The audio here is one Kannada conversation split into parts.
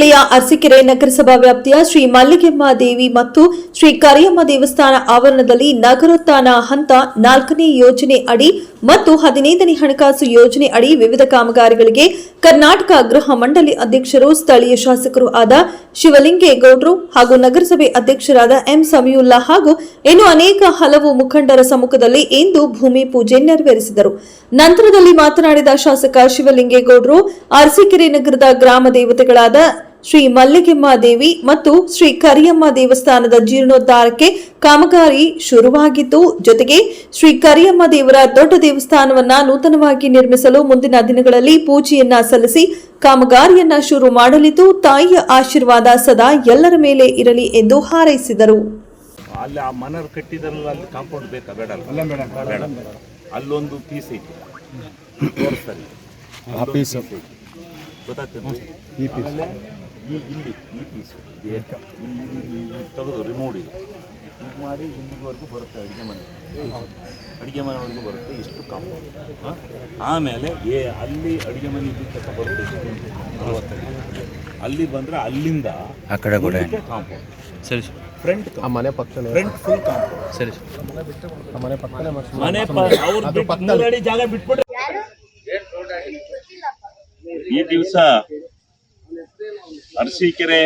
ಜಿಲ್ಲೆಯ ಅರಸೀಕೆರೆ ನಗರಸಭಾ ವ್ಯಾಪ್ತಿಯ ಶ್ರೀ ಮಲ್ಲಿಗೆಮ್ಮ ದೇವಿ ಮತ್ತು ಶ್ರೀ ಕರಿಯಮ್ಮ ದೇವಸ್ಥಾನ ಆವರಣದಲ್ಲಿ ನಗರೋತ್ಥಾನ ಹಂತ 4ನೇ ಯೋಜನೆ ಅಡಿ ಮತ್ತು 15ನೇ ಹಣಕಾಸು ಯೋಜನೆ ಅಡಿ ವಿವಿಧ ಕಾಮಗಾರಿಗಳಿಗೆ ಕರ್ನಾಟಕ ಗೃಹ ಮಂಡಳಿ ಅಧ್ಯಕ್ಷರು, ಸ್ಥಳೀಯ ಶಾಸಕರು ಆದ ಶಿವಲಿಂಗೇಗೌಡರು ಹಾಗೂ ನಗರಸಭೆ ಅಧ್ಯಕ್ಷರಾದ ಎಂ ಸಮೀವುಲ್ಲಾ ಹಾಗೂ ಇನ್ನು ಅನೇಕ ಹಲವು ಮುಖಂಡರ ಸಮ್ಮುಖದಲ್ಲಿ ಇಂದು ಭೂಮಿ ಪೂಜೆ ನೆರವೇರಿಸಿದರು. ನಂತರದಲ್ಲಿ ಮಾತನಾಡಿದ ಶಾಸಕ ಶಿವಲಿಂಗೇಗೌಡರು, ಅರಸೀಕೆರೆ ನಗರದ ಗ್ರಾಮ ದೇವತೆಗಳಾದ ಶ್ರೀ ಮಲ್ಲಿಗೆಮ್ಮ ದೇವಿ ಮತ್ತು ಶ್ರೀ ಕರಿಯಮ್ಮ ದೇವಸ್ಥಾನದ ಜೀರ್ಣೋದ್ಧಾರಕ್ಕೆ ಕಾಮಗಾರಿ ಶುರುವಾಗಿದ್ದು, ಜೊತೆಗೆ ಶ್ರೀ ಕರಿಯಮ್ಮ ದೇವರ ದೊಡ್ಡ ದೇವಸ್ಥಾನವನ್ನ ನೂತನವಾಗಿ ನಿರ್ಮಿಸಲು ಮುಂದಿನ ದಿನಗಳಲ್ಲಿ ಪೂಜೆಯನ್ನ ಸಲ್ಲಿಸಿ ಕಾಮಗಾರಿಯನ್ನ ಶುರು ಮಾಡಲಿದ್ದು, ತಾಯಿಯ ಆಶೀರ್ವಾದ ಸದಾ ಎಲ್ಲರ ಮೇಲೆ ಇರಲಿ ಎಂದು ಹಾರೈಸಿದರು. ಅಲ್ಲಿ ಆ ಮನರ್ ಕಟ್ಟಿದಾರಲ್ಲ, ಅಲ್ಲಿ ಕಾಂಪೌಂಡ್ ಬೇಕಾ? ಬೇಡ, ಅಲ್ಲೊಂದು ಪೀಸ್ ಐತಿ, ತೋರಿಸ್ತಾರೆ. ಆ ಪೀಸ್ ಗೊತ್ತಾಗ್ತದೆ. ಈ ಪೀಸ್ ಇಲ್ಲಿ ಈ ಪೀಸ್ ತೆಗೆದು ರಿಮೂವ್ ಇದು ಮಾಡಿ ಇಲ್ಲಿವರೆಗೂ ಬರುತ್ತೆ. ಅಡುಗೆ ಮನೆವರೆಗೂ ಬರುತ್ತೆ. ಇಷ್ಟು ಕಾಂಪೌಂಡ್. ಆಮೇಲೆ ಅಲ್ಲಿ ಅಡುಗೆ ಮನೆ ಇದಕ್ಕೆ ಬರುತ್ತೆ 40 ಅಡಿ. ಅಲ್ಲಿ ಬಂದರೆ ಅಲ್ಲಿಂದ ಆ ಕಡೆ ಕೂಡ ಕಾಂಪೌಂಡ್. ಸರಿ ಸರ್. ಫ್ರಂಟ್ ಮನೆ ಪಕ್ಕದಲ್ಲಿ ಫ್ರಂಟ್ ಫುಲ್ ಕಾಂಪೌಂಡ್. ಸರಿ ಸರ್. ಮನೆ ಪಕ್ಕನೇ ಮನೆ ಅವ್ರು ಜಾಗ ಬಿಟ್ಬಿಟ್ಟು ಈ ದಿವಸ ಅರಸೀಕೆರೆ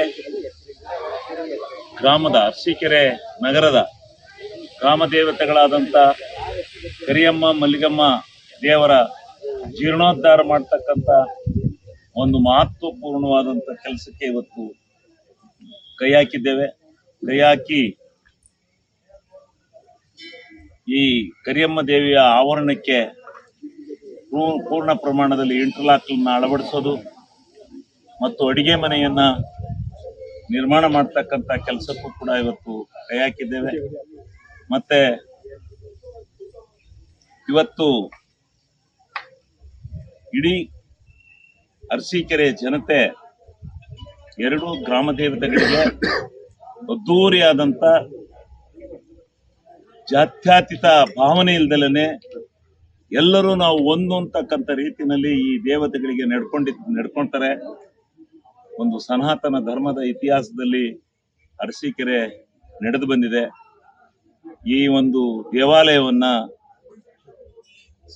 ಗ್ರಾಮದ, ಅರಸೀಕೆರೆ ನಗರದ ಗ್ರಾಮ ದೇವತೆಗಳಾದಂಥ ಕರಿಯಮ್ಮ ಮಲ್ಲಿಗಮ್ಮ ದೇವರ ಜೀರ್ಣೋದ್ಧಾರ ಮಾಡ್ತಕ್ಕಂಥ ಒಂದು ಮಹತ್ವಪೂರ್ಣವಾದಂಥ ಕೆಲಸಕ್ಕೆ ಇವತ್ತು ಕೈ ಹಾಕಿದ್ದೇವೆ. ಕೈ ಹಾಕಿ ಈ ಕರಿಯಮ್ಮ ದೇವಿಯ ಆವರಣಕ್ಕೆ ಪೂರ್ಣ ಪ್ರಮಾಣದಲ್ಲಿ ಇಂಟರ್ಲಾಕ್ನ ಅಳವಡಿಸೋದು ಮತ್ತು ಅಡಿಗೆ ಮನೆಯನ್ನ ನಿರ್ಮಾಣ ಮಾಡ್ತಕ್ಕಂಥ ಕೆಲಸಕ್ಕೂ ಕೂಡ ಇವತ್ತು ಕೈ ಹಾಕಿದ್ದೇವೆ. ಮತ್ತೆ ಇವತ್ತು ಇಡೀ ಅರಸೀಕೆರೆ ಜನತೆ ಎರಡೂ ಗ್ರಾಮ ದೇವತೆಗಳಿಗೆ ಅದ್ದೂರಿಯಾದಂಥ ಜಾತ್ಯತೀತ ಭಾವನೆ ಇಲ್ದಲೇ ಎಲ್ಲರೂ ನಾವು ಒಂದು ಅಂತಕ್ಕಂಥ ರೀತಿಯಲ್ಲಿ ಈ ದೇವತೆಗಳಿಗೆ ನಡ್ಕೊಳ್ತಾರೆ. ಒಂದು ಸನಾತನ ಧರ್ಮದ ಇತಿಹಾಸದಲ್ಲಿ ಅರಸೀಕೆರೆ ನಡೆದು ಬಂದಿದೆ. ಈ ಒಂದು ದೇವಾಲಯವನ್ನ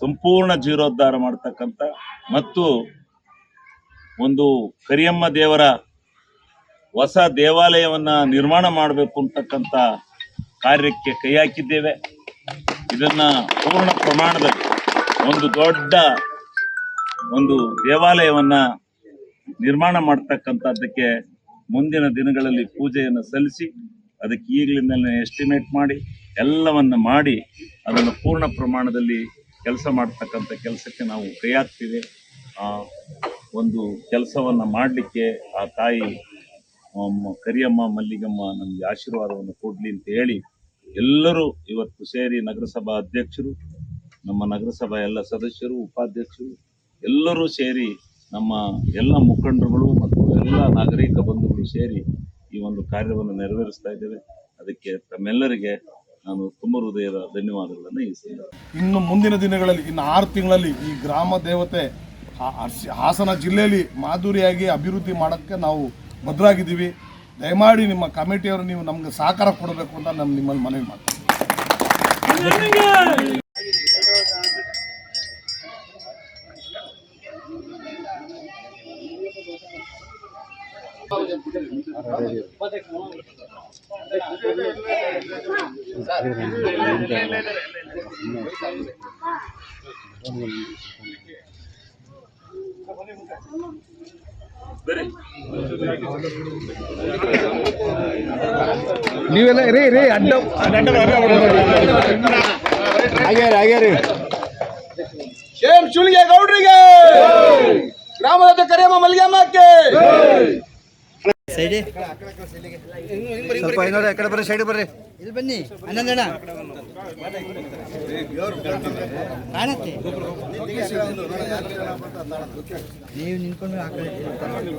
ಸಂಪೂರ್ಣ ಜೀರ್ಣೋದ್ಧಾರ ಮಾಡ್ತಕ್ಕಂಥ ಮತ್ತು ಒಂದು ಕರಿಯಮ್ಮ ದೇವರ ಹೊಸ ದೇವಾಲಯವನ್ನ ನಿರ್ಮಾಣ ಮಾಡಬೇಕು ಅಂತಕ್ಕಂಥ ಕಾರ್ಯಕ್ಕೆ ಕೈ ಹಾಕಿದ್ದೇವೆ. ಇದನ್ನ ಪೂರ್ಣ ಪ್ರಮಾಣದಲ್ಲಿ ಒಂದು ದೊಡ್ಡ ಒಂದು ದೇವಾಲಯವನ್ನ ನಿರ್ಮಾಣ ಮಾಡ್ತಕ್ಕಂಥದ್ದಕ್ಕೆ ಮುಂದಿನ ದಿನಗಳಲ್ಲಿ ಪೂಜೆಯನ್ನು ಸಲ್ಲಿಸಿ ಅದಕ್ಕೆ ಈಗಲಿಂದಲೇ ಎಸ್ಟಿಮೇಟ್ ಮಾಡಿ ಎಲ್ಲವನ್ನ ಮಾಡಿ ಅದನ್ನು ಪೂರ್ಣ ಪ್ರಮಾಣದಲ್ಲಿ ಕೆಲಸ ಮಾಡ್ತಕ್ಕಂಥ ಕೆಲಸಕ್ಕೆ ನಾವು ಕೈ ಹಾಕ್ತೀವಿ. ಒಂದು ಕೆಲಸವನ್ನು ಮಾಡಲಿಕ್ಕೆ ಆ ತಾಯಿ ಕರಿಯಮ್ಮ ಮಲ್ಲಿಗಮ್ಮ ನಮಗೆ ಆಶೀರ್ವಾದವನ್ನು ಕೊಡಲಿ ಅಂತ ಹೇಳಿ ಎಲ್ಲರೂ ಇವತ್ತು ಸೇರಿ ನಗರಸಭಾ ಅಧ್ಯಕ್ಷರು, ನಮ್ಮ ನಗರಸಭಾ ಎಲ್ಲ ಸದಸ್ಯರು, ಉಪಾಧ್ಯಕ್ಷರು ಎಲ್ಲರೂ ಸೇರಿ ನಮ್ಮ ಎಲ್ಲ ಮುಖಂಡರುಗಳು ಮತ್ತು ಎಲ್ಲ ನಾಗರಿಕ ಬಂಧುಗಳು ಸೇರಿ ಈ ಒಂದು ಕಾರ್ಯವನ್ನು ನೆರವೇರಿಸ್ತಾ ಇದ್ದೇವೆ. ಅದಕ್ಕೆ ತಮ್ಮೆಲ್ಲರಿಗೆ ನಾನು ತುಂಬ ಹೃದಯದ ಧನ್ಯವಾದಗಳನ್ನು ಈ ಸಂದರ್ಭ. ಇನ್ನು ಮುಂದಿನ ದಿನಗಳಲ್ಲಿ, ಇನ್ನು 6 ತಿಂಗಳಲ್ಲಿ ಈ ಗ್ರಾಮ ದೇವತೆ ಹಾಸನ ಜಿಲ್ಲೆಯಲ್ಲಿ ಮಾಧುರಿಯಾಗಿ ಅಭಿವೃದ್ಧಿ ಮಾಡೋಕ್ಕೆ ನಾವು ಬದ್ಧರಾಗಿದ್ದೀವಿ. ದಯಮಾಡಿ ನಿಮ್ಮ ಕಮಿಟಿಯವರು ನೀವು ನಮ್ಗೆ ಸಹಕಾರ ಕೊಡಬೇಕು ಅಂತ ನಿಮ್ಮಲ್ಲಿ ಮನವಿ ಮಾಡ್ತೀನಿ. ನೀವೆಲ್ಲ ರೀ ಅಡ್ಡ ಆಗ್ಯಾರಿ ಶಿವಲಿಂಗೇಗೌಡರಿಗೆ, ಗ್ರಾಮದ ಕರಿಯಮ್ಮ ಮಲ್ಲಿಗೆಮ್ಮಕ್ಕೆ ಸ್ವಲ್ಪ ಐನೂರು ಆ ಕಡೆ ಬರ್ರಿ, ಸೈಡ್ ಬರ್ರಿ, ಇಲ್ಲಿ ಬನ್ನಿ. ಅನ್ನಂದಣ್ಣ ಕಾಣತ್ತೆ, ನೀವು ನಿಂತ್ಕೊಂಡು ಆ ಕಡೆ